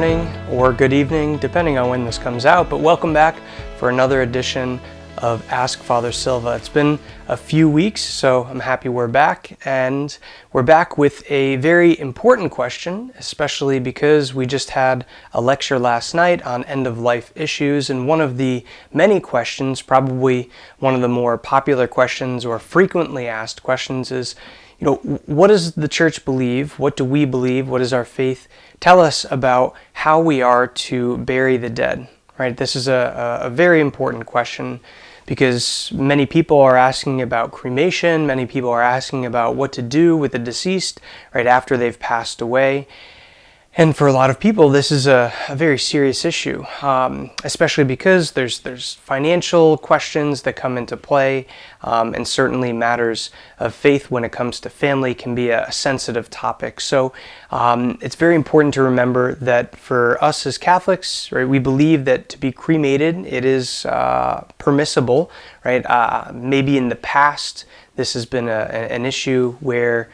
morning or good evening, depending on when this comes out, but welcome back for another edition of Ask Father Silva. It's been a few weeks, so I'm happy we're back, and we're back with a very important question, especially because we just had a lecture last night on end-of-life issues, and one of the many questions, probably one of the more popular questions or frequently asked questions is, what does the church believe? What do we believe? What does our faith tell us about how we are to bury the dead? Right? This is a very important question because many people are asking about cremation. Many people are asking about what to do with the deceased right after they've passed away. And for a lot of people, this is a very serious issue, especially because there's financial questions that come into play, and certainly matters of faith when it comes to family can be a sensitive topic. So it's very important to remember that for us as Catholics, right, we believe that to be cremated, it is permissible, right? Maybe in the past, this has been an issue where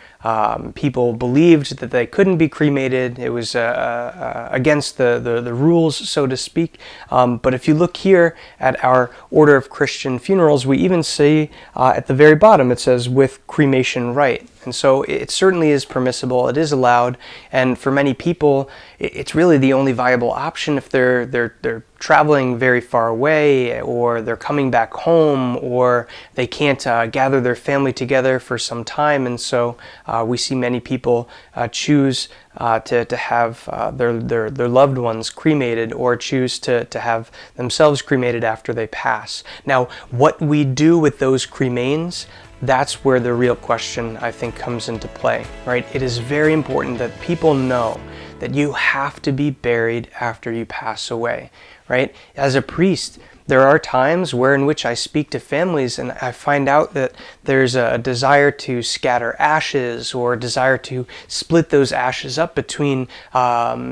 people believed that they couldn't be cremated. It was against the rules, so to speak. But if you look here at our Order of Christian Funerals, we even see at the very bottom, it says, with cremation rite. And so it certainly is permissible, it is allowed, and for many people, it's really the only viable option if they're traveling very far away, or they're coming back home, or they can't gather their family together for some time. And so we see many people choose to have their loved ones cremated, or choose to have themselves cremated after they pass. Now, what we do with those cremains, that's where the real question, I think, comes into play, right? It is very important that people know that you have to be buried after you pass away, right? As a priest, there are times in which I speak to families and I find out that there's a desire to scatter ashes, or a desire to split those ashes up between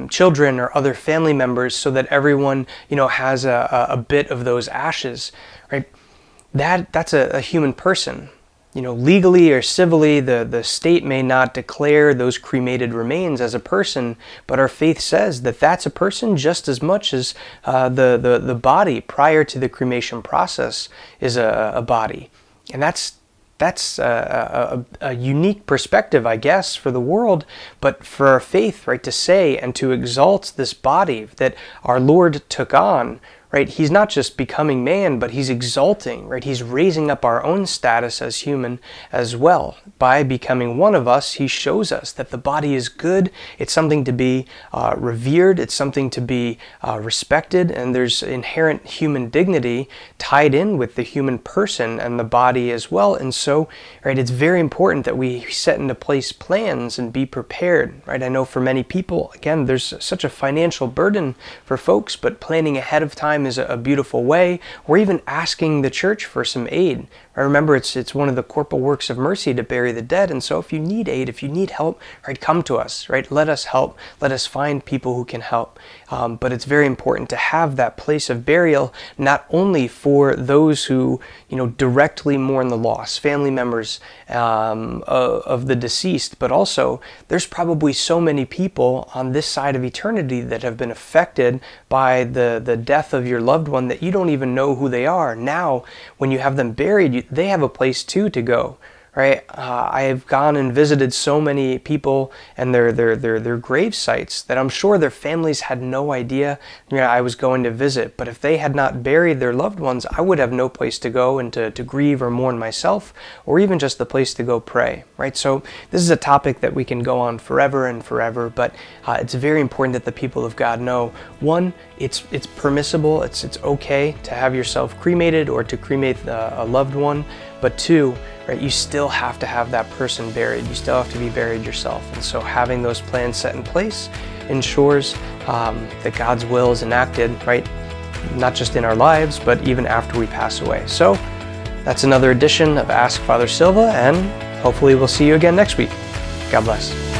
children or other family members so that everyone, has a bit of those ashes, right? That's a human person. Legally or civilly, the state may not declare those cremated remains as a person, but our faith says that that's a person just as much as the body prior to the cremation process is a body. And that's a unique perspective, I guess, for the world, but for our faith, right, to say and to exalt this body that our Lord took on, right? He's not just becoming man, but he's exalting, right? He's raising up our own status as human as well. By becoming one of us, he shows us that the body is good. It's something to be revered. It's something to be respected. And there's inherent human dignity tied in with the human person and the body as well. And so, right, it's very important that we set into place plans and be prepared, right? I know for many people, again, there's such a financial burden for folks, but planning ahead of time is a beautiful way, or even asking the church for some aid. I remember it's one of the Corporal Works of Mercy to bury the dead, and so if you need aid, if you need help, right, come to us, right? Let us help. Let us find people who can help. But it's very important to have that place of burial, not only for those who, directly mourn the loss, family members of the deceased, but also there's probably so many people on this side of eternity that have been affected by the death of your loved one that you don't even know who they are. Now, when you have them buried, they have a place too to go, right? I have gone and visited so many people and their grave sites that I'm sure their families had no idea I was going to visit. But if they had not buried their loved ones, I would have no place to go and to grieve or mourn myself, or even just the place to go pray, right? So this is a topic that we can go on forever and forever, but it's very important that the people of God know, one, it's permissible, it's okay to have yourself cremated or to cremate a loved one, but two, right, you still have to have that person buried. You still have to be buried yourself. And so having those plans set in place ensures that God's will is enacted, right, not just in our lives, but even after we pass away. So that's another edition of Ask Father Silva, and hopefully we'll see you again next week. God bless.